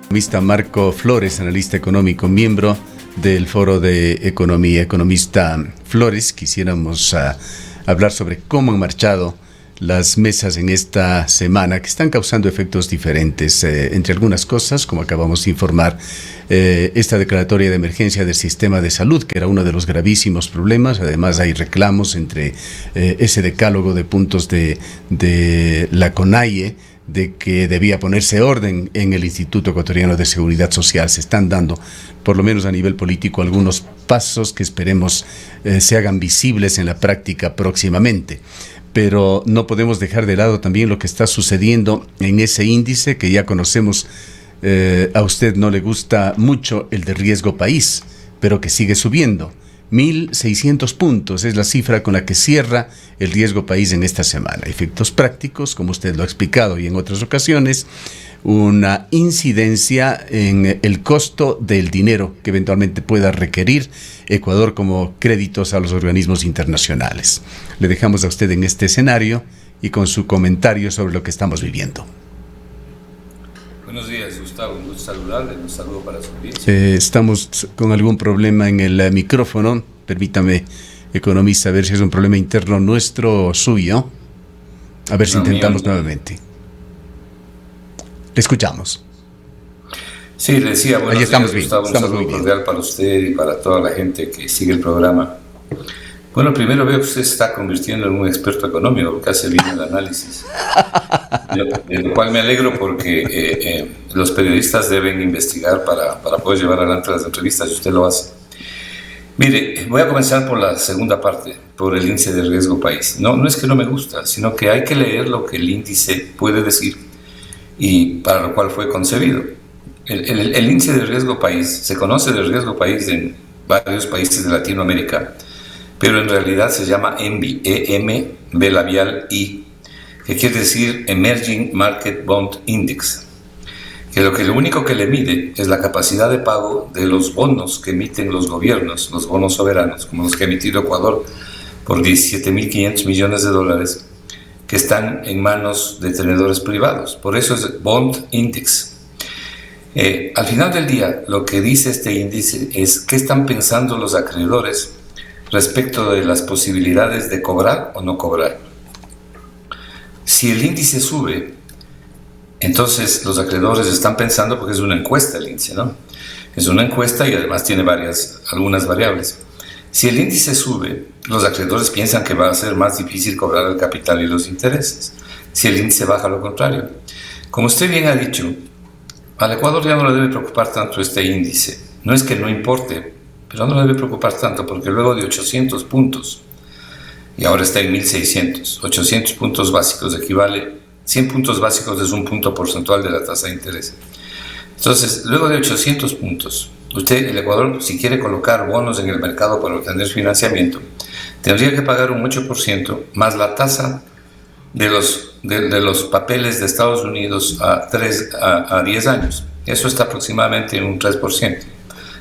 Economista Marco Flores, analista económico, miembro del Foro de Economía. Economista Flores, quisiéramos hablar sobre cómo han marchado las mesas en esta semana, que están causando efectos diferentes, entre algunas cosas, como acabamos de informar, esta declaratoria de emergencia del sistema de salud, que era uno de los gravísimos problemas. Además hay reclamos entre ese decálogo de puntos de la CONAIE, de que debía ponerse orden en el Instituto Ecuatoriano de Seguridad Social. Se están dando, por lo menos a nivel político, algunos pasos que esperemos se hagan visibles en la práctica próximamente. Pero no podemos dejar de lado también lo que está sucediendo en ese índice que ya conocemos. A usted no le gusta mucho el de riesgo país, pero que sigue subiendo. 1.600 puntos es la cifra con la que cierra el riesgo país en esta semana. Efectos prácticos, como usted lo ha explicado y en otras ocasiones, una incidencia en el costo del dinero que eventualmente pueda requerir Ecuador como créditos a los organismos internacionales. Le dejamos a usted en este escenario y con su comentario sobre lo que estamos viviendo. Buenos días, Gustavo. Un gusto saludarle. Un saludo para su audiencia. Estamos con algún problema en el micrófono. Permítame, economista, a ver si es un problema interno nuestro o suyo. A ver si intentamos nuevamente. Le escuchamos. Sí, le decía, buenos días, Gustavo. Un saludo cordial bien para usted y para toda la gente que sigue el programa. Bueno, primero veo que usted se está convirtiendo en un experto económico, que hace bien el análisis. De lo cual me alegro porque los periodistas deben investigar para poder llevar adelante las entrevistas y usted lo hace. Mire, voy a comenzar por la segunda parte, por el índice de riesgo país. No es que no me gusta, sino que hay que leer lo que el índice puede decir y para lo cual fue concebido. El índice de riesgo país se conoce de riesgo país en varios países de Latinoamérica, pero en realidad se llama EMBI, E-M-B labial I, que quiere decir Emerging Market Bond Index, que lo único que le mide es la capacidad de pago de los bonos que emiten los gobiernos, los bonos soberanos, como los que ha emitido Ecuador por 17.500 millones de dólares, que están en manos de tenedores privados. Por eso es Bond Index. Al final del día, lo que dice este índice es qué están pensando los acreedores respecto de las posibilidades de cobrar o no cobrar. Si el índice sube, entonces los acreedores están pensando, porque es una encuesta el índice, ¿no? Es una encuesta y además tiene algunas variables. Si el índice sube, los acreedores piensan que va a ser más difícil cobrar el capital y los intereses. Si el índice baja, lo contrario. Como usted bien ha dicho, al Ecuador ya no le debe preocupar tanto este índice. No es que no importe, pero no le debe preocupar tanto porque luego de 800 puntos, y ahora está en 1.600, 800 puntos básicos equivale, 100 puntos básicos es un punto porcentual de la tasa de interés. Entonces, luego de 800 puntos, el Ecuador, si quiere colocar bonos en el mercado para obtener financiamiento, tendría que pagar un 8% más la tasa de los papeles de Estados Unidos a 10 años. Eso está aproximadamente en un 3%.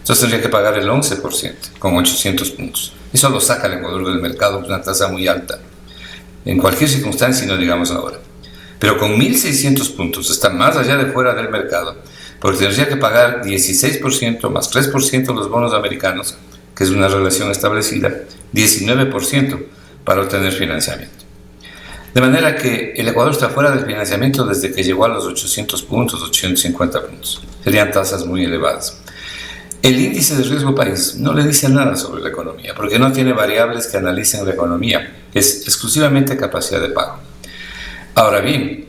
Entonces tendría que pagar el 11% con 800 puntos. Eso lo saca el Ecuador del mercado, una tasa muy alta. En cualquier circunstancia, no digamos ahora. Pero con 1.600 puntos está más allá de fuera del mercado, porque tendría que pagar 16% más 3% los bonos americanos, que es una relación establecida, 19% para obtener financiamiento. De manera que el Ecuador está fuera del financiamiento desde que llegó a los 800 puntos, 850 puntos. Serían tasas muy elevadas. El índice de riesgo país no le dice nada sobre la economía, porque no tiene variables que analicen la economía, es exclusivamente capacidad de pago. Ahora bien,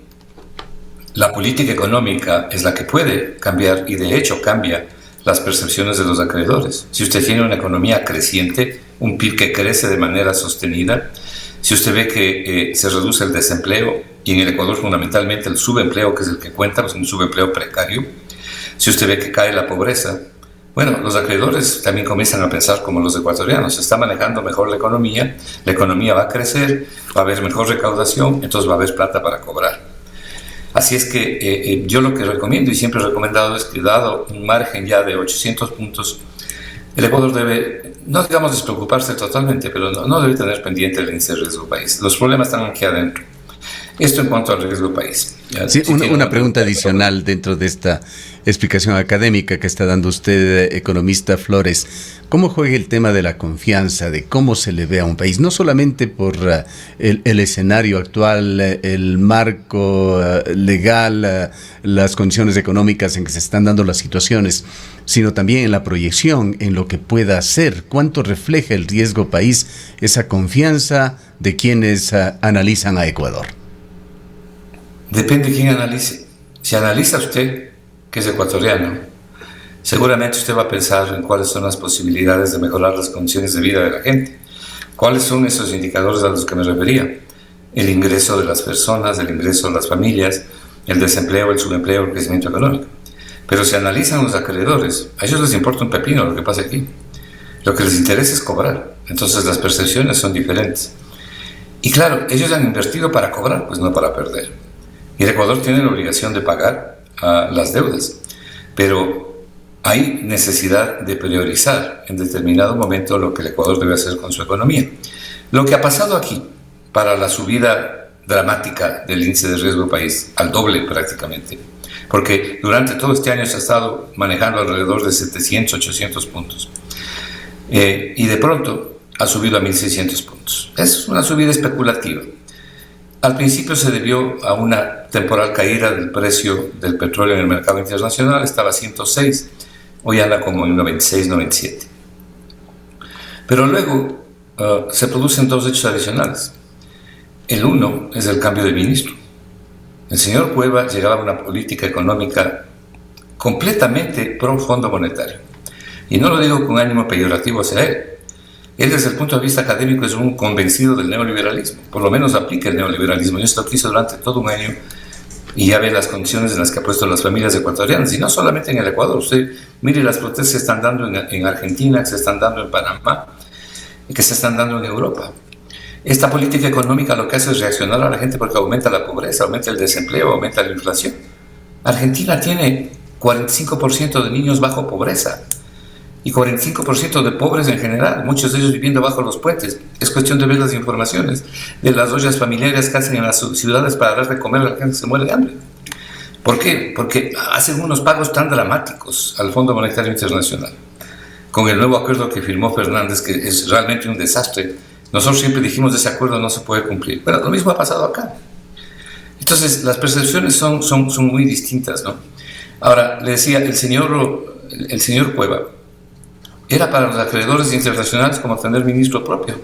la política económica es la que puede cambiar, y de hecho cambia las percepciones de los acreedores. Si usted tiene una economía creciente, un PIB que crece de manera sostenida, si usted ve que se reduce el desempleo, y en el Ecuador fundamentalmente el subempleo, que es el que cuenta, pues un subempleo precario, si usted ve que cae la pobreza, bueno, los acreedores también comienzan a pensar como los ecuatorianos, se está manejando mejor la economía va a crecer, va a haber mejor recaudación, entonces va a haber plata para cobrar. Así es que yo lo que recomiendo y siempre he recomendado es que, dado un margen ya de 800 puntos, el Ecuador debe, no digamos despreocuparse totalmente, pero no debe tener pendiente el índice de riesgo país. Los problemas están aquí adentro. Esto en cuanto al riesgo país. Sí, una pregunta adicional dentro de esta explicación académica que está dando usted, economista Flores. ¿Cómo juega el tema de la confianza, de cómo se le ve a un país? No solamente por el escenario actual, el marco legal, las condiciones económicas en que se están dando las situaciones, sino también en la proyección, en lo que pueda hacer. ¿Cuánto refleja el riesgo país esa confianza de quienes analizan a Ecuador? Depende de quién analice. Si analiza usted, que es ecuatoriano, seguramente usted va a pensar en cuáles son las posibilidades de mejorar las condiciones de vida de la gente. ¿Cuáles son esos indicadores a los que me refería? El ingreso de las personas, el ingreso de las familias, el desempleo, el subempleo, el crecimiento económico. Pero si analizan los acreedores, a ellos les importa un pepino lo que pasa aquí. Lo que les interesa es cobrar. Entonces las percepciones son diferentes. Y claro, ellos han invertido para cobrar, pues no para perder. Y el Ecuador tiene la obligación de pagar las deudas, pero hay necesidad de priorizar en determinado momento lo que el Ecuador debe hacer con su economía. Lo que ha pasado aquí para la subida dramática del índice de riesgo país, al doble prácticamente, porque durante todo este año se ha estado manejando alrededor de 700, 800 puntos, y de pronto ha subido a 1.600 puntos. Es una subida especulativa. Al principio se debió a una temporal caída del precio del petróleo en el mercado internacional, estaba a 106, hoy anda como en 96, 97. Pero luego se producen dos hechos adicionales. El uno es el cambio de ministro. El señor Cueva llegaba a una política económica completamente pro Fondo Monetario. Y no lo digo con ánimo peyorativo hacia él. Él, desde el punto de vista académico, es un convencido del neoliberalismo. Por lo menos aplica el neoliberalismo. Y esto lo hizo durante todo un año y ya ve las condiciones en las que ha puesto las familias ecuatorianas. Y no solamente en el Ecuador. Usted mire las protestas que se están dando en Argentina, que se están dando en Panamá, y que se están dando en Europa. Esta política económica lo que hace es reaccionar a la gente porque aumenta la pobreza, aumenta el desempleo, aumenta la inflación. Argentina tiene 45% de niños bajo pobreza y 45% de pobres en general, muchos de ellos viviendo bajo los puentes. Es cuestión de ver las informaciones de las ollas familiares que hacen en las ciudades para dar de comer a la gente que se muere de hambre. ¿Por qué? Porque hacen unos pagos tan dramáticos al Fondo Monetario Internacional. Con el nuevo acuerdo que firmó Fernández, que es realmente un desastre, nosotros siempre dijimos que ese acuerdo no se puede cumplir. Bueno, lo mismo ha pasado acá. Entonces, las percepciones son muy distintas, ¿no? Ahora, le decía, el señor Cueva era para los acreedores internacionales como tener ministro propio,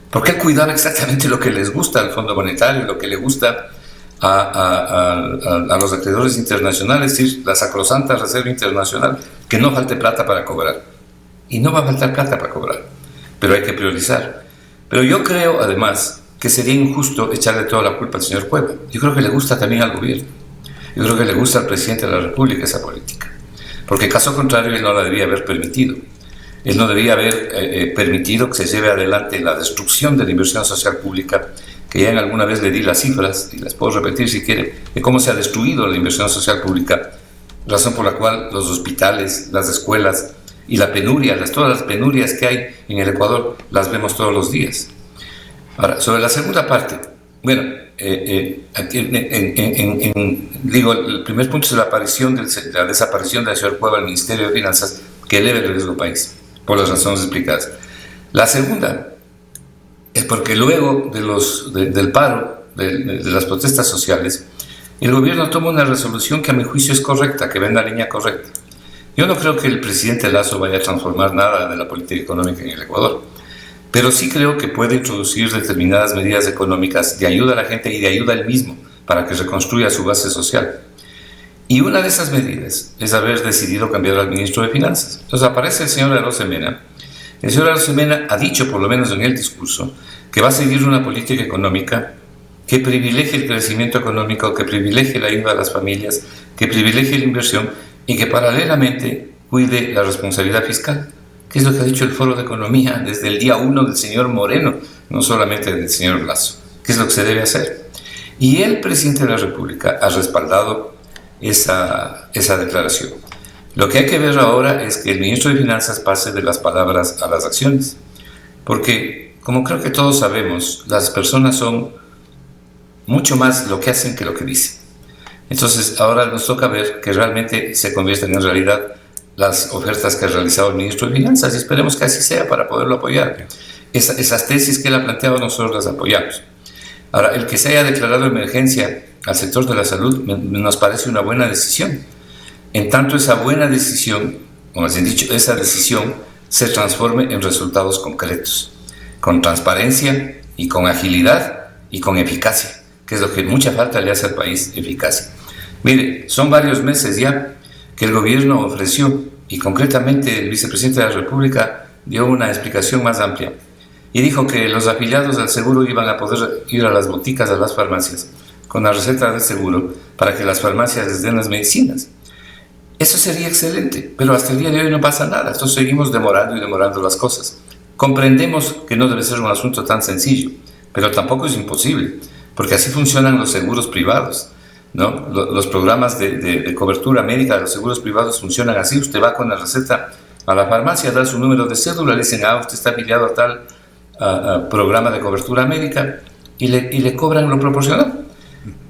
porque él cuidaba exactamente lo que les gusta al Fondo Monetario, lo que le gusta a los acreedores internacionales, es decir, la sacrosanta reserva internacional, que no falte plata para cobrar. Y no va a faltar plata para cobrar, pero hay que priorizar. Pero yo creo, además, que sería injusto echarle toda la culpa al señor Cueva. Yo creo que le gusta también al gobierno. Yo creo que le gusta al presidente de la República esa política, porque caso contrario él no la debía haber permitido. Él no debía haber permitido que se lleve adelante la destrucción de la inversión social pública, que ya en alguna vez le di las cifras, y las puedo repetir si quiere, de cómo se ha destruido la inversión social pública, razón por la cual los hospitales, las escuelas y la penuria, todas las penurias que hay en el Ecuador, las vemos todos los días. Ahora, sobre la segunda parte, bueno, digo, el primer punto es la desaparición del señor Cueva del Ministerio de Finanzas, que eleva el riesgo país, por las razones explicadas. La segunda es porque luego del paro, de las protestas sociales, el gobierno toma una resolución que a mi juicio es correcta, que va en la línea correcta. Yo no creo que el presidente Lasso vaya a transformar nada de la política económica en el Ecuador, pero sí creo que puede introducir determinadas medidas económicas de ayuda a la gente y de ayuda a él mismo para que reconstruya su base social. Y una de esas medidas es haber decidido cambiar al ministro de Finanzas. Entonces aparece el señor Arosemena. El señor Arosemena ha dicho, por lo menos en el discurso, que va a seguir una política económica que privilegie el crecimiento económico, que privilegie la ayuda a las familias, que privilegie la inversión y que paralelamente cuide la responsabilidad fiscal, que es lo que ha dicho el Foro de Economía desde el día 1 del señor Moreno, no solamente del señor Lasso, que es lo que se debe hacer. Y el presidente de la República ha respaldado esa declaración. Lo que hay que ver ahora es que el ministro de Finanzas pase de las palabras a las acciones, porque, como creo que todos sabemos, las personas son mucho más lo que hacen que lo que dicen. Entonces, ahora nos toca ver que realmente se convierten en realidad las ofertas que ha realizado el ministro de Finanzas, y esperemos que así sea para poderlo apoyar. Esas tesis que él ha planteado nosotros las apoyamos. Ahora, el que se haya declarado emergencia al sector de la salud nos parece una buena decisión. En tanto esa buena decisión, o más bien dicho, esa decisión se transforme en resultados concretos, con transparencia y con agilidad y con eficacia, que es lo que mucha falta le hace al país, eficacia. Mire, son varios meses ya que el gobierno ofreció, y concretamente el vicepresidente de la República dio una explicación más amplia, y dijo que los afiliados al seguro iban a poder ir a las boticas, a las farmacias, con la receta del seguro, para que las farmacias les den las medicinas. Eso sería excelente, pero hasta el día de hoy no pasa nada. Entonces seguimos demorando y demorando las cosas. Comprendemos que no debe ser un asunto tan sencillo, pero tampoco es imposible, porque así funcionan los seguros privados, ¿no? Los programas de cobertura médica de los seguros privados funcionan así. Usted va con la receta a la farmacia, da su número de cédula, le dicen, usted está afiliado a tal programa de cobertura médica, y le cobran lo proporcional.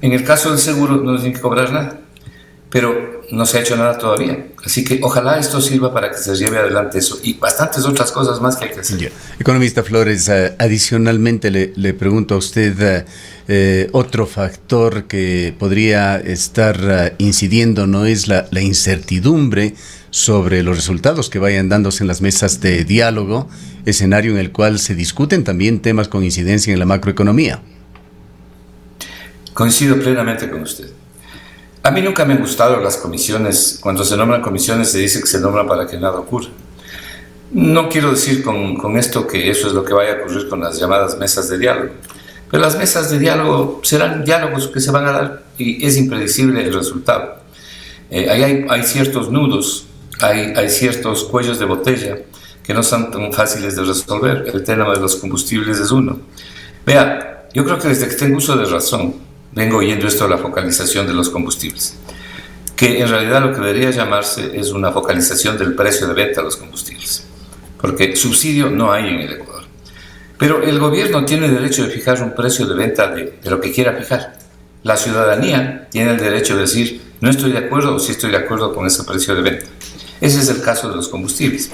En el caso del seguro no tienen que cobrar nada, pero no se ha hecho nada todavía. Así que ojalá esto sirva para que se lleve adelante eso y bastantes otras cosas más que hay que hacer. Yeah. Economista Flores, adicionalmente le pregunto a usted, otro factor que podría estar incidiendo no es la incertidumbre sobre los resultados que vayan dándose en las mesas de diálogo, escenario en el cual se discuten también temas con incidencia en la macroeconomía. Coincido plenamente con usted. A mí nunca me han gustado las comisiones. Cuando se nombran comisiones se dice que se nombran para que nada ocurra. No quiero decir con esto que eso es lo que vaya a ocurrir con las llamadas mesas de diálogo. Pero las mesas de diálogo serán diálogos que se van a dar y es impredecible el resultado. Ahí hay ciertos nudos, hay ciertos cuellos de botella que no son tan fáciles de resolver. El tema de los combustibles es uno. Vea, yo creo que desde que tengo uso de razón, vengo oyendo esto de la focalización de los combustibles, que en realidad lo que debería llamarse es una focalización del precio de venta de los combustibles, porque subsidio no hay en el Ecuador. Pero el gobierno tiene derecho de fijar un precio de venta de lo que quiera fijar. La ciudadanía tiene el derecho de decir, no estoy de acuerdo o sí estoy de acuerdo con ese precio de venta. Ese es el caso de los combustibles.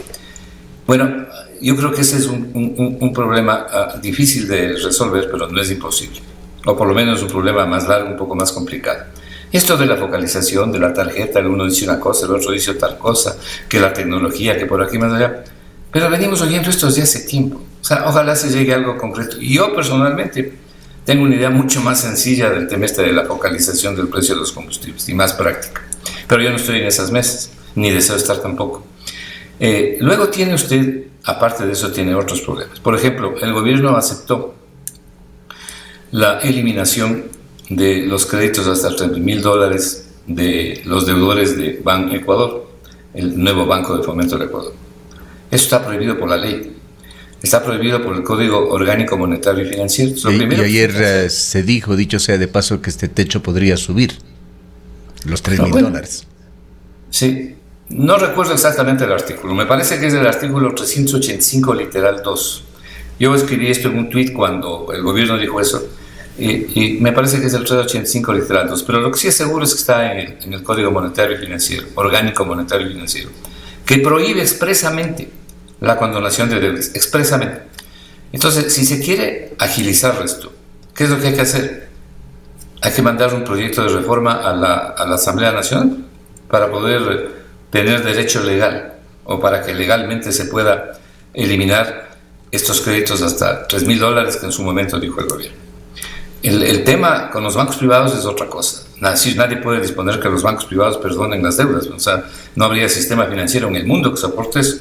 Bueno, yo creo que ese es un problema difícil de resolver, pero no es imposible. O por lo menos un problema más largo, un poco más complicado. Esto de la focalización, de la tarjeta, el uno dice una cosa, el otro dice otra cosa, que la tecnología, que por aquí más allá. Pero venimos oyendo esto desde hace tiempo. O sea, ojalá se llegue a algo concreto. Y yo personalmente tengo una idea mucho más sencilla del tema de la focalización del precio de los combustibles y más práctica. Pero yo no estoy en esas mesas, ni deseo estar tampoco. Luego tiene usted, aparte de eso, tiene otros problemas. Por ejemplo, el gobierno aceptó la eliminación de los créditos hasta $30,000 de los deudores de Ban Ecuador, el nuevo Banco de Fomento del Ecuador. Eso está prohibido por la ley. Está prohibido por el Código Orgánico Monetario y Financiero. Y ayer se dijo, dicho sea de paso, que este techo podría subir los $3,000. Sí, no recuerdo exactamente el artículo. Me parece que es el artículo 385 literal 2. Yo escribí esto en un tuit cuando el gobierno dijo eso, y me parece que es el 385 literal 2, pero lo que sí es seguro es que está en el Código Monetario y Financiero, Orgánico Monetario y Financiero, que prohíbe expresamente la condonación de deudas, expresamente. Entonces, si se quiere agilizar esto, ¿qué es lo que hay que hacer? Hay que mandar un proyecto de reforma a la Asamblea Nacional para poder tener derecho legal, o para que legalmente se pueda eliminar estos créditos hasta $3,000 que en su momento dijo el gobierno. El tema con los bancos privados es otra cosa. Nadie puede disponer que los bancos privados perdonen las deudas. O sea, no habría sistema financiero en el mundo que soporte eso.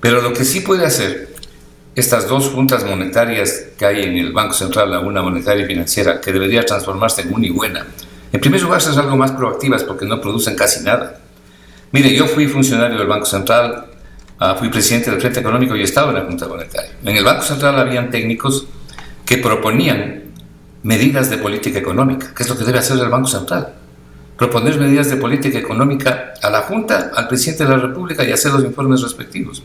Pero lo que sí puede hacer estas dos juntas monetarias que hay en el Banco Central, la una monetaria y financiera, que debería transformarse en una y buena, en primer lugar, ser algo más proactivas porque no producen casi nada. Mire, yo fui funcionario del Banco Central, fui presidente del Frente Económico y estaba en la Junta Monetaria. En el Banco Central habían técnicos que proponían medidas de política económica, que es lo que debe hacer el Banco Central. Proponer medidas de política económica a la Junta, al presidente de la República y hacer los informes respectivos.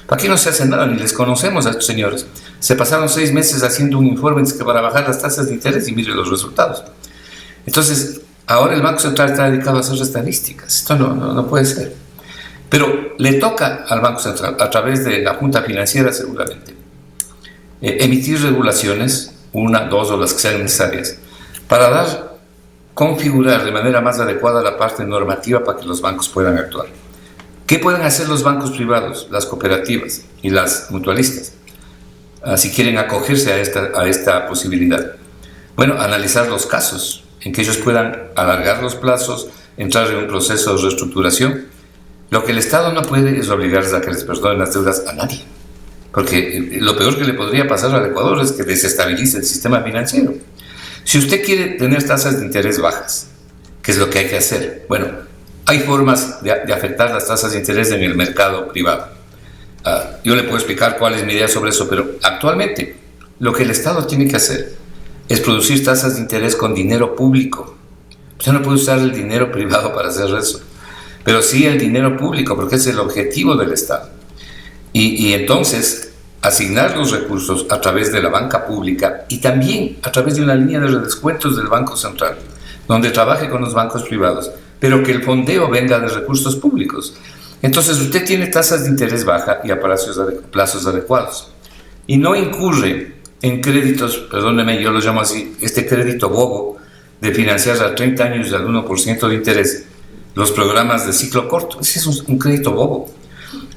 Aquí no se hace nada, ni les conocemos a estos señores. Se pasaron 6 meses haciendo un informe para bajar las tasas de interés y mire los resultados. Entonces, ahora el Banco Central está dedicado a hacer estadísticas. Esto no puede ser. Pero le toca al Banco Central, a través de la Junta Financiera seguramente, emitir regulaciones, 1, 2 o las que sean necesarias, para configurar de manera más adecuada la parte normativa para que los bancos puedan actuar. ¿Qué pueden hacer los bancos privados, las cooperativas y las mutualistas, si quieren acogerse a esta posibilidad? Bueno, analizar los casos en que ellos puedan alargar los plazos, entrar en un proceso de reestructuración. Lo que el Estado no puede es obligarles a que les perdonen las deudas a nadie, porque lo peor que le podría pasar al Ecuador es que desestabilice el sistema financiero. Si usted quiere tener tasas de interés bajas, ¿qué es lo que hay que hacer? Bueno, hay formas de afectar las tasas de interés en el mercado privado. Yo le puedo explicar cuál es mi idea sobre eso, pero actualmente lo que el Estado tiene que hacer es producir tasas de interés con dinero público. Usted no puede usar el dinero privado para hacer eso, pero sí el dinero público, porque es el objetivo del Estado. Y entonces asignar los recursos a través de la banca pública y también a través de una línea de redescuentos del Banco Central, donde trabaje con los bancos privados, pero que el fondeo venga de recursos públicos. Entonces usted tiene tasas de interés baja y a plazos adecuados, y no incurre en créditos, perdóneme, yo lo llamo así, este crédito bobo de financiar a 30 años al 1% de interés los programas de ciclo corto. Ese es un crédito bobo.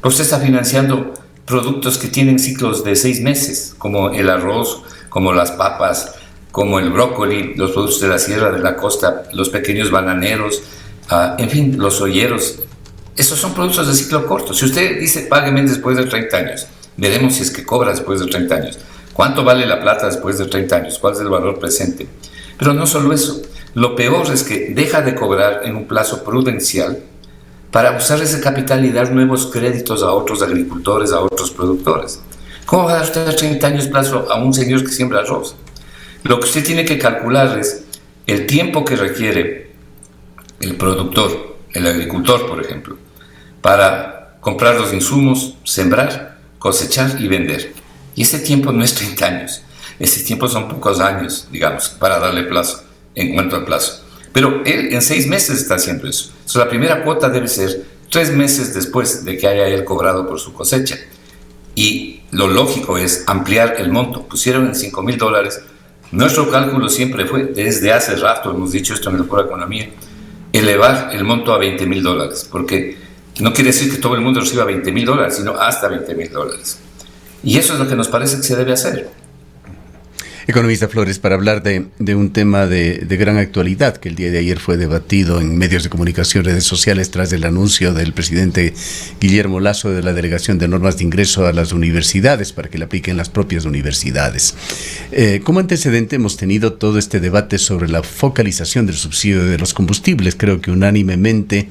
Usted está financiando productos que tienen ciclos de 6 meses, como el arroz, como las papas, como el brócoli, los productos de la sierra, de la costa, los pequeños bananeros, en fin, los olleros. Esos son productos de ciclo corto. Si usted dice, págueme después de 30 años, veremos si es que cobra después de 30 años. ¿Cuánto vale la plata después de 30 años? ¿Cuál es el valor presente? Pero no solo eso. Lo peor es que deja de cobrar en un plazo prudencial para usar ese capital y dar nuevos créditos a otros agricultores, a otros productores. ¿Cómo va a dar usted a 30 años plazo a un señor que siembra arroz? Lo que usted tiene que calcular es el tiempo que requiere el productor, el agricultor, por ejemplo, para comprar los insumos, sembrar, cosechar y vender. Y ese tiempo no es 30 años. Ese tiempo son pocos años, digamos, para darle plazo, en cuanto al plazo. Pero él en 6 meses está haciendo eso. Entonces, la primera cuota debe ser 3 meses después de que haya él cobrado por su cosecha. Y lo lógico es ampliar el monto. Pusieron en $5,000. Nuestro cálculo siempre fue, desde hace rato, hemos dicho esto en el Foro de Economía, elevar el monto a $20,000. Porque no quiere decir que todo el mundo reciba $20,000, sino hasta $20,000. Y eso es lo que nos parece que se debe hacer. Economista Flores, para hablar de un tema de gran actualidad que el día de ayer fue debatido en medios de comunicación, redes sociales, tras el anuncio del presidente Guillermo Lasso de la delegación de normas de ingreso a las universidades para que la apliquen las propias universidades. Como antecedente hemos tenido todo este debate sobre la focalización del subsidio de los combustibles. Creo que unánimemente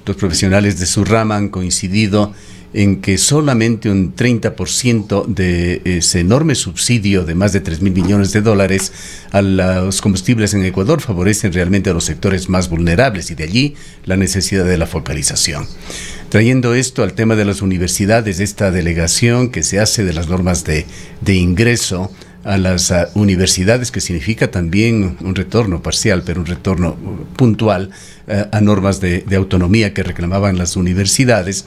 los profesionales de su rama han coincidido en que solamente un 30% de ese enorme subsidio de más de $3,000 millones a los combustibles en Ecuador favorecen realmente a los sectores más vulnerables, y de allí la necesidad de la focalización. Trayendo esto al tema de las universidades, esta delegación que se hace de las normas de ingreso a las universidades, que significa también un retorno parcial, pero un retorno puntual a normas de autonomía que reclamaban las universidades,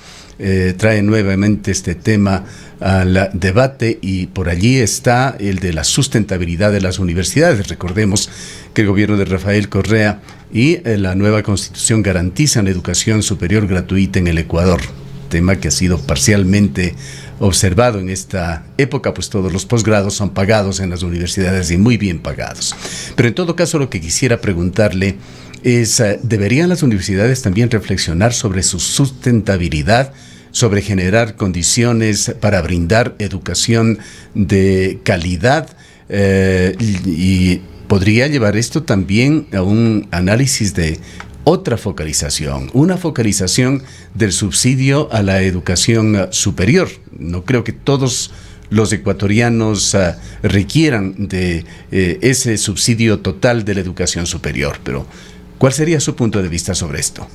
trae nuevamente este tema al debate, y por allí está el de la sustentabilidad de las universidades. Recordemos que el gobierno de Rafael Correa y la nueva Constitución garantizan la educación superior gratuita en el Ecuador, tema que ha sido parcialmente observado en esta época, pues todos los posgrados son pagados en las universidades y muy bien pagados. Pero en todo caso, lo que quisiera preguntarle es, ¿deberían las universidades también reflexionar sobre su sustentabilidad, sobre generar condiciones para brindar educación de calidad? Y podría llevar esto también a un análisis de otra focalización, una focalización del subsidio a la educación superior. No creo que todos los ecuatorianos requieran de ese subsidio total de la educación superior, pero ¿cuál sería su punto de vista sobre esto?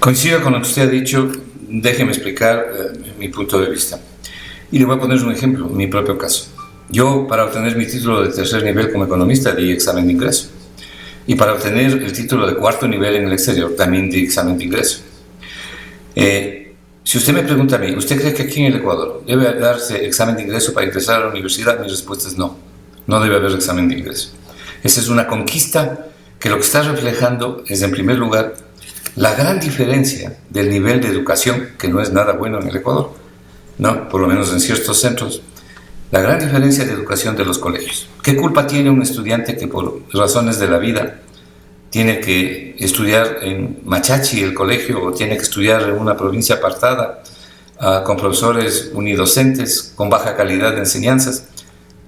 Coincido con lo que usted ha dicho. déjeme explicar mi punto de vista. Y le voy a poner un ejemplo, mi propio caso. Yo, para obtener mi título de tercer nivel como economista, di examen de ingreso. Y para obtener el título de cuarto nivel en el exterior, también di examen de ingreso. Si usted me pregunta a mí, ¿usted cree que aquí en el Ecuador debe darse examen de ingreso para ingresar a la universidad? Mi respuesta es no. No debe haber examen de ingreso. Esa es una conquista que lo que está reflejando es, en primer lugar, la gran diferencia del nivel de educación, que no es nada bueno en el Ecuador, ¿no? Por lo menos en ciertos centros, la gran diferencia de educación de los colegios. ¿Qué culpa tiene un estudiante que por razones de la vida tiene que estudiar en Machachi, el colegio, o tiene que estudiar en una provincia apartada, con profesores unidocentes, con baja calidad de enseñanzas,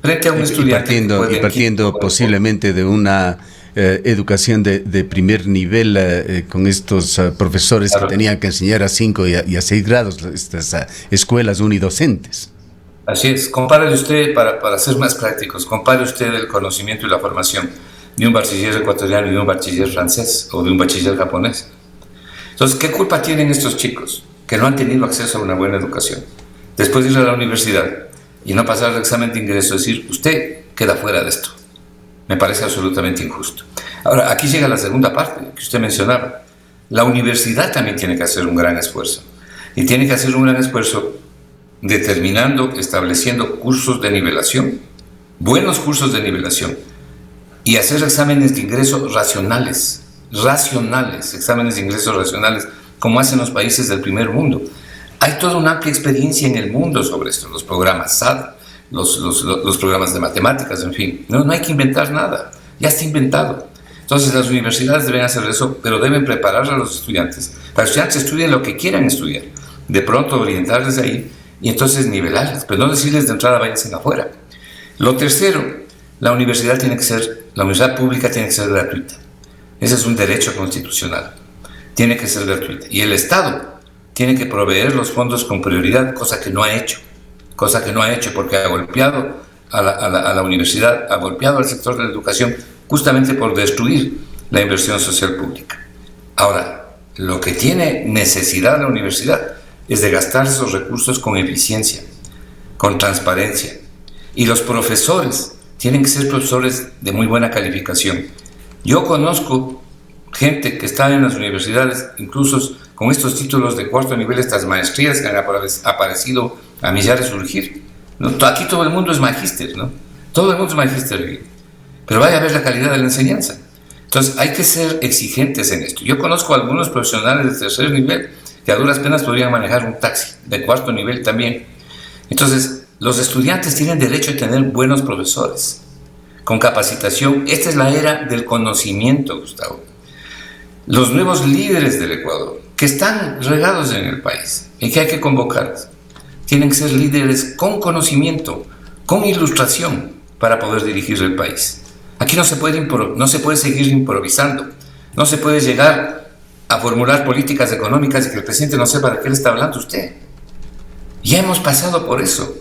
frente a un estudiante y partiendo posiblemente de una educación de primer nivel, con estos profesores que tenían que enseñar a 5 y a 6 grados, estas escuelas unidocentes? Así es. Compare usted, para ser más prácticos, compare usted el conocimiento y la formación de un bachiller ecuatoriano y de un bachiller francés o de un bachiller japonés. Entonces, ¿qué culpa tienen estos chicos que no han tenido acceso a una buena educación? Después de ir a la universidad y no pasar el examen de ingreso, decir, usted queda fuera de esto. Me parece absolutamente injusto. Ahora, aquí llega la segunda parte que usted mencionaba. La universidad también tiene que hacer un gran esfuerzo. Y tiene que hacer un gran esfuerzo determinando, estableciendo cursos de nivelación, buenos cursos de nivelación, y hacer exámenes de ingreso racionales, exámenes de ingreso racionales, como hacen los países del primer mundo. Hay toda una amplia experiencia en el mundo sobre esto, los programas SAD, los programas de matemáticas, en fin. No hay que inventar nada, ya está inventado. Entonces las universidades deben hacer eso, pero deben preparar a los estudiantes, para que los estudiantes estudien lo que quieran estudiar, de pronto orientarles ahí y entonces nivelarles, pero no decirles de entrada váyanse afuera. Lo tercero, la universidad pública tiene que ser gratuita. Ese es un derecho constitucional, tiene que ser gratuita. Y el Estado tiene que proveer los fondos con prioridad, cosa que no ha hecho porque ha golpeado a la universidad, ha golpeado al sector de la educación, justamente por destruir la inversión social pública. Ahora, lo que tiene necesidad la universidad es de gastar esos recursos con eficiencia, con transparencia. Y los profesores tienen que ser profesores de muy buena calificación. Yo conozco gente que está en las universidades, incluso con estos títulos de cuarto nivel, estas maestrías que han aparecido a millares surgir. ¿No? Aquí todo el mundo es magíster, ¿no? Todo el mundo es magíster. Pero vaya a ver la calidad de la enseñanza. Entonces hay que ser exigentes en esto. Yo conozco a algunos profesionales de tercer nivel que a duras penas podrían manejar un taxi, de cuarto nivel también. Entonces, los estudiantes tienen derecho a tener buenos profesores, con capacitación. Esta es la era del conocimiento, Gustavo. Los nuevos líderes del Ecuador, que están regados en el país y que hay que convocarlos, tienen que ser líderes con conocimiento, con ilustración, para poder dirigir el país. Aquí no se puede seguir improvisando, no se puede llegar a formular políticas económicas y que el presidente no sepa de qué le está hablando usted. Ya hemos pasado por eso.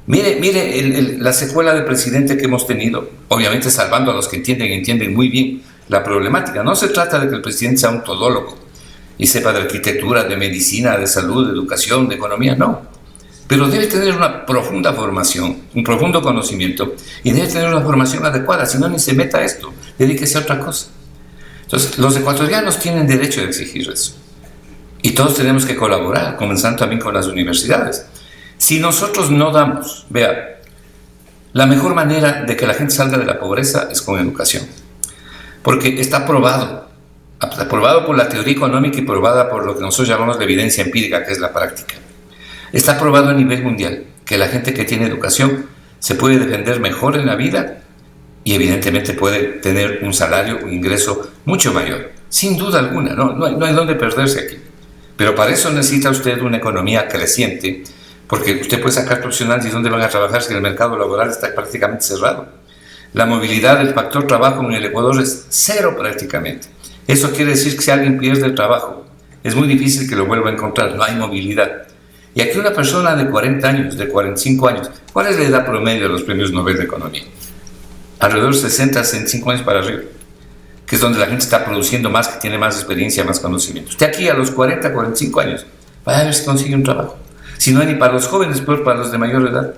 Mire la secuela del presidente que hemos tenido, obviamente salvando a los que entienden muy bien la problemática. No se trata de que el presidente sea un todólogo y sepa de arquitectura, de medicina, de salud, de educación, de economía, no. Pero debe tener una profunda formación, un profundo conocimiento, y debe tener una formación adecuada, si no, ni se meta a esto, dedíquese a otra cosa. Entonces, los ecuatorianos tienen derecho a exigir eso. Y todos tenemos que colaborar, comenzando también con las universidades. Si nosotros no damos, vea, la mejor manera de que la gente salga de la pobreza es con educación. Porque está probado por la teoría económica y probada por lo que nosotros llamamos la evidencia empírica, que es la práctica. Está probado a nivel mundial que la gente que tiene educación se puede defender mejor en la vida y evidentemente puede tener un salario, un ingreso mucho mayor. Sin duda alguna, no hay dónde perderse aquí. Pero para eso necesita usted una economía creciente, porque usted puede sacar profesionales y dónde van a trabajar si el mercado laboral está prácticamente cerrado. La movilidad del factor trabajo en el Ecuador es cero prácticamente. Eso quiere decir que si alguien pierde el trabajo, es muy difícil que lo vuelva a encontrar, no hay movilidad. Y aquí una persona de 40 años, de 45 años, ¿cuál es la edad promedio de los premios Nobel de Economía? Alrededor de 60, 65 años para arriba, que es donde la gente está produciendo más, que tiene más experiencia, más conocimiento. Usted aquí a los 40, 45 años vaya a ver si consigue un trabajo. Si no hay ni para los jóvenes, peor para los de mayor edad.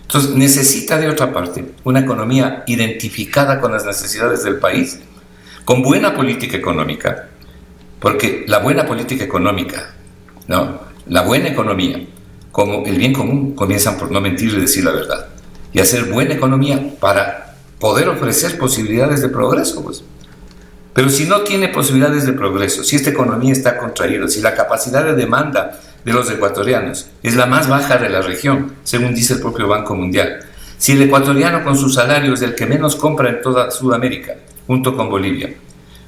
Entonces necesita de otra parte una economía identificada con las necesidades del país, con buena política económica, porque la buena política económica, ¿no?, la buena economía, como el bien común, comienzan por no mentir y decir la verdad, y hacer buena economía para poder ofrecer posibilidades de progreso, pues. Pero si no tiene posibilidades de progreso, si esta economía está contraída, si la capacidad de demanda de los ecuatorianos es la más baja de la región, según dice el propio Banco Mundial, si el ecuatoriano con su salario es el que menos compra en toda Sudamérica, junto con Bolivia,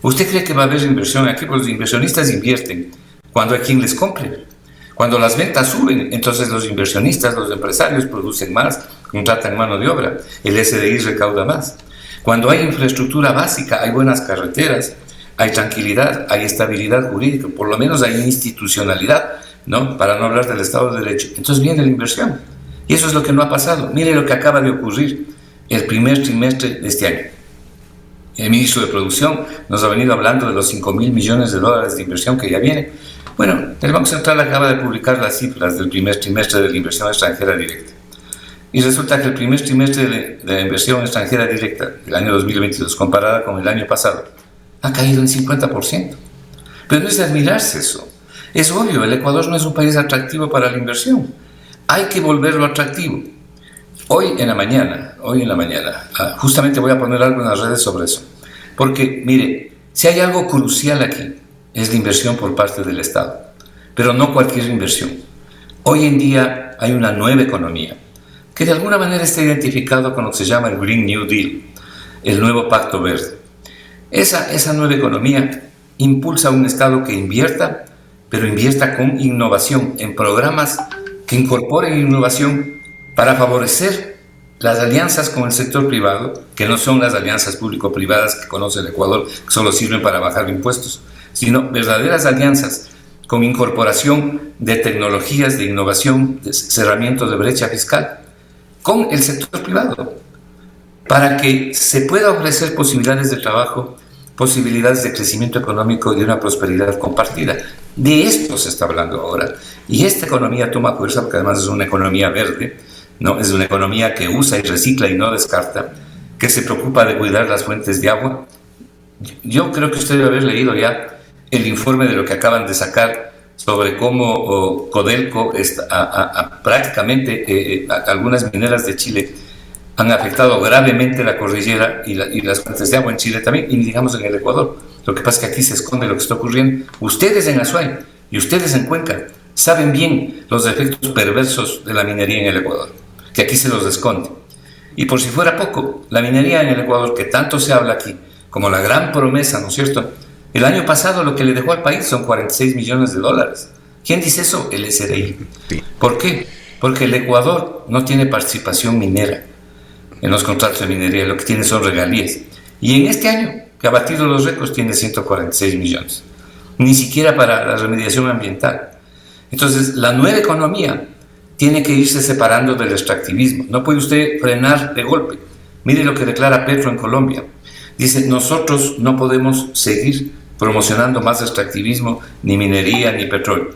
¿usted cree que va a haber inversión aquí? Pues los inversionistas invierten cuando hay quien les compre. Cuando las ventas suben, entonces los inversionistas, los empresarios producen más, contratan mano de obra, el SDI recauda más. Cuando hay infraestructura básica, hay buenas carreteras, hay tranquilidad, hay estabilidad jurídica, por lo menos hay institucionalidad, ¿no?, para no hablar del Estado de Derecho. Entonces viene la inversión. Y eso es lo que no ha pasado. Mire lo que acaba de ocurrir el primer trimestre de este año. El ministro de Producción nos ha venido hablando de los 5.000 millones de dólares de inversión que ya viene. Bueno, el Banco Central acaba de publicar las cifras del primer trimestre de la inversión extranjera directa. Y resulta que el primer trimestre de la inversión extranjera directa del año 2022, comparada con el año pasado, ha caído en 50%. Pero no es de admirarse eso. Es obvio, el Ecuador no es un país atractivo para la inversión. Hay que volverlo atractivo. Hoy en la mañana, justamente voy a poner algo en las redes sobre eso. Porque, mire, si hay algo crucial aquí, es la inversión por parte del Estado. Pero no cualquier inversión. Hoy en día hay una nueva economía que de alguna manera está identificado con lo que se llama el Green New Deal, el nuevo Pacto Verde. Esa nueva economía impulsa a un Estado que invierta, pero invierta con innovación, en programas que incorporen innovación para favorecer las alianzas con el sector privado, que no son las alianzas público-privadas que conoce el Ecuador, que solo sirven para bajar impuestos, sino verdaderas alianzas con incorporación de tecnologías de innovación, de cerramiento de brecha fiscal, con el sector privado, para que se pueda ofrecer posibilidades de trabajo, posibilidades de crecimiento económico y de una prosperidad compartida. De esto se está hablando ahora. Y esta economía toma fuerza porque además es una economía verde, ¿no? Es una economía que usa y recicla y no descarta, que se preocupa de cuidar las fuentes de agua. Yo creo que usted debe haber leído ya el informe de lo que acaban de sacar sobre cómo Codelco prácticamente algunas mineras de Chile han afectado gravemente la cordillera y las fuentes de agua en Chile también, y digamos en el Ecuador. Lo que pasa es que aquí se esconde lo que está ocurriendo. Ustedes en Azuay y ustedes en Cuenca saben bien los efectos perversos de la minería en el Ecuador, que aquí se los esconde. Y por si fuera poco, la minería en el Ecuador, que tanto se habla aquí, como la gran promesa, ¿no es cierto? El año pasado lo que le dejó al país son 46 millones de dólares. ¿Quién dice eso? El SRI. Sí. ¿Por qué? Porque el Ecuador no tiene participación minera en los contratos de minería, lo que tiene son regalías. Y en este año, que ha batido los récords, tiene 146 millones. Ni siquiera para la remediación ambiental. Entonces, la nueva economía tiene que irse separando del extractivismo. No puede usted frenar de golpe. Mire lo que declara Petro en Colombia. Dice, nosotros no podemos seguir promocionando más extractivismo, ni minería, ni petróleo.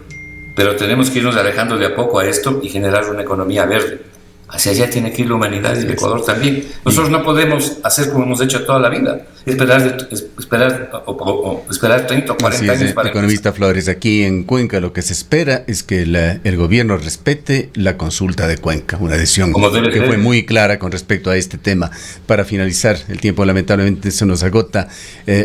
Pero tenemos que irnos alejando de a poco a esto y generar una economía verde. Hacia allá tiene que ir la humanidad y el Ecuador también. Nosotros no podemos hacer como hemos hecho toda la vida, esperar 30 o 40 años para... Economista Flores, aquí en Cuenca lo que se espera es que el gobierno respete la consulta de Cuenca, una decisión que fue muy clara con respecto a este tema. Para finalizar, el tiempo lamentablemente se nos agota.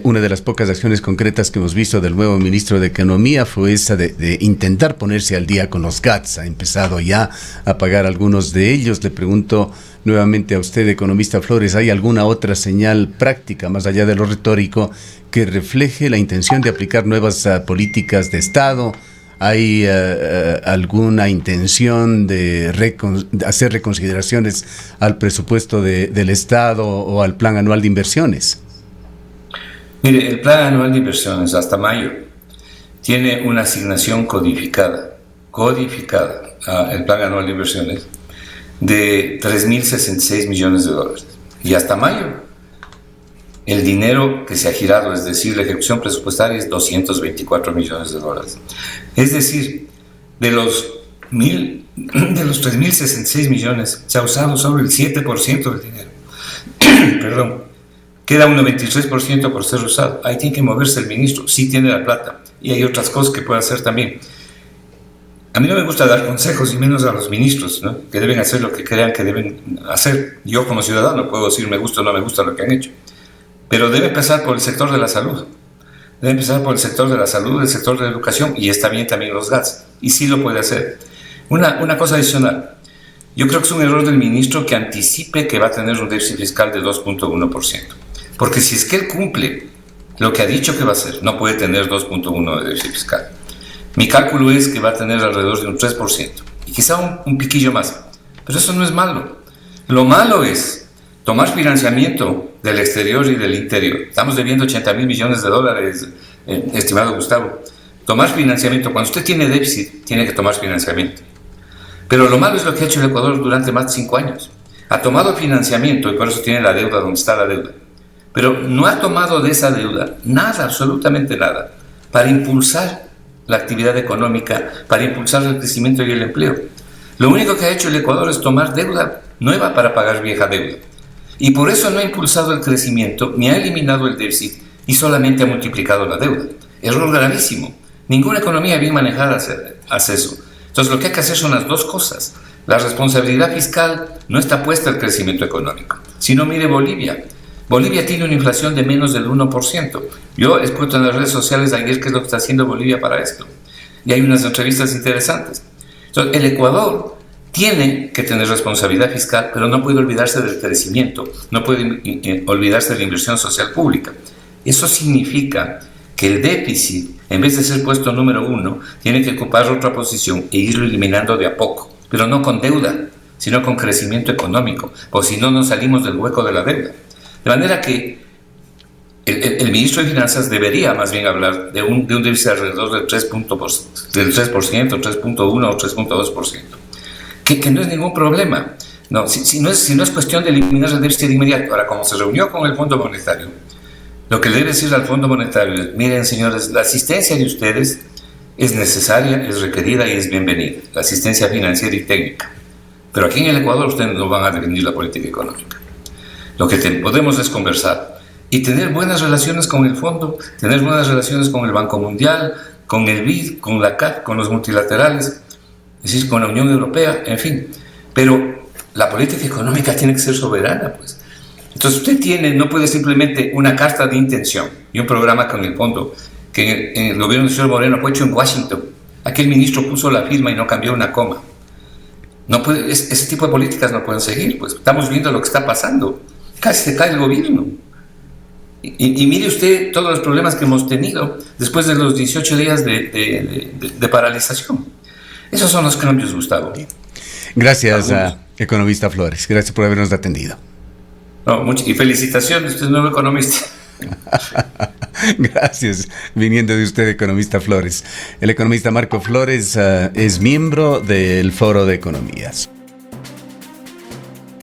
Una de las pocas acciones concretas que hemos visto del nuevo ministro de Economía fue esa de intentar ponerse al día con los GATS. Ha empezado ya a pagar algunos de ellos. Le pregunto nuevamente a usted, economista Flores, ¿hay alguna otra señal práctica, más allá de lo retórico, que refleje la intención de aplicar nuevas políticas de Estado? ¿Hay alguna intención de hacer reconsideraciones al presupuesto del Estado o al plan anual de inversiones? Mire, el plan anual de inversiones hasta mayo tiene una asignación codificada, el plan anual de inversiones, de 3.066 millones de dólares. Y hasta mayo, el dinero que se ha girado, es decir, la ejecución presupuestaria, es 224 millones de dólares. Es decir, De los 3.066 millones, se ha usado solo el 7% del dinero. Perdón. Queda un 93% por ser usado. Ahí tiene que moverse el ministro. Sí tiene la plata. Y hay otras cosas que puede hacer también. A mí no me gusta dar consejos, y menos a los ministros, ¿no? Que deben hacer lo que crean que deben hacer. Yo como ciudadano puedo decir me gusta o no me gusta lo que han hecho. Pero debe empezar por el sector de la salud. Debe empezar por el sector de la salud, el sector de la educación, y está bien también los GATS. Y sí lo puede hacer. Una cosa adicional. Yo creo que es un error del ministro que anticipe que va a tener un déficit fiscal de 2.1%. Porque si es que él cumple lo que ha dicho que va a hacer, no puede tener 2.1% de déficit fiscal. Mi cálculo es que va a tener alrededor de un 3%, y quizá un piquillo más. Pero eso no es malo. Lo malo es tomar financiamiento del exterior y del interior. Estamos debiendo 80.000 millones de dólares, estimado Gustavo. Tomar financiamiento, cuando usted tiene déficit, tiene que tomar financiamiento. Pero lo malo es lo que ha hecho el Ecuador durante más de 5 años. Ha tomado financiamiento y por eso tiene la deuda donde está la deuda. Pero no ha tomado de esa deuda nada, absolutamente nada, para impulsar la actividad económica, para impulsar el crecimiento y el empleo. Lo único que ha hecho el Ecuador es tomar deuda nueva para pagar vieja deuda. Y por eso no ha impulsado el crecimiento, ni ha eliminado el déficit, y solamente ha multiplicado la deuda. Error gravísimo. Ninguna economía bien manejada hace eso. Entonces lo que hay que hacer son las dos cosas. La responsabilidad fiscal no está puesta al crecimiento económico. Si no, mire Bolivia. Bolivia tiene una inflación de menos del 1%. Yo explico en las redes sociales de ayer qué es lo que está haciendo Bolivia para esto. Y hay unas entrevistas interesantes. Entonces, el Ecuador tiene que tener responsabilidad fiscal, pero no puede olvidarse del crecimiento, no puede olvidarse de la inversión social pública. Eso significa que el déficit, en vez de ser puesto número 1, tiene que ocupar otra posición e irlo eliminando de a poco, pero no con deuda, sino con crecimiento económico, pues si no, no salimos del hueco de la deuda. De manera que el ministro de Finanzas debería más bien hablar de un déficit alrededor del 3%, 3.1 o 3.2%, que no es ningún problema. No, si no es cuestión de eliminar el déficit de inmediato. Ahora, como se reunió con el Fondo Monetario, lo que le debe decir al Fondo Monetario es: miren, señores, la asistencia de ustedes es necesaria, es requerida y es bienvenida, la asistencia financiera y técnica. Pero aquí en el Ecuador ustedes no van a definir la política económica. Lo que podemos es conversar y tener buenas relaciones con el fondo, tener buenas relaciones con el Banco Mundial, con el BID, con la CAF, con los multilaterales, es decir, con la Unión Europea, en fin. Pero la política económica tiene que ser soberana, pues. Entonces usted no puede simplemente una carta de intención y un programa con el fondo que en el gobierno del señor Moreno fue hecho en Washington. Aquel ministro puso la firma y no cambió una coma. No puede, ese tipo de políticas no pueden seguir, pues. Estamos viendo lo que está pasando. Casi se cae el gobierno. Y mire usted todos los problemas que hemos tenido después de los 18 días de paralización. Esos son los cambios, Gustavo. Gracias, economista Flores. Gracias por habernos atendido. No, y felicitaciones, usted es nuevo economista. Gracias, viniendo de usted, economista Flores. El economista Marco Flores es miembro del Foro de Economías.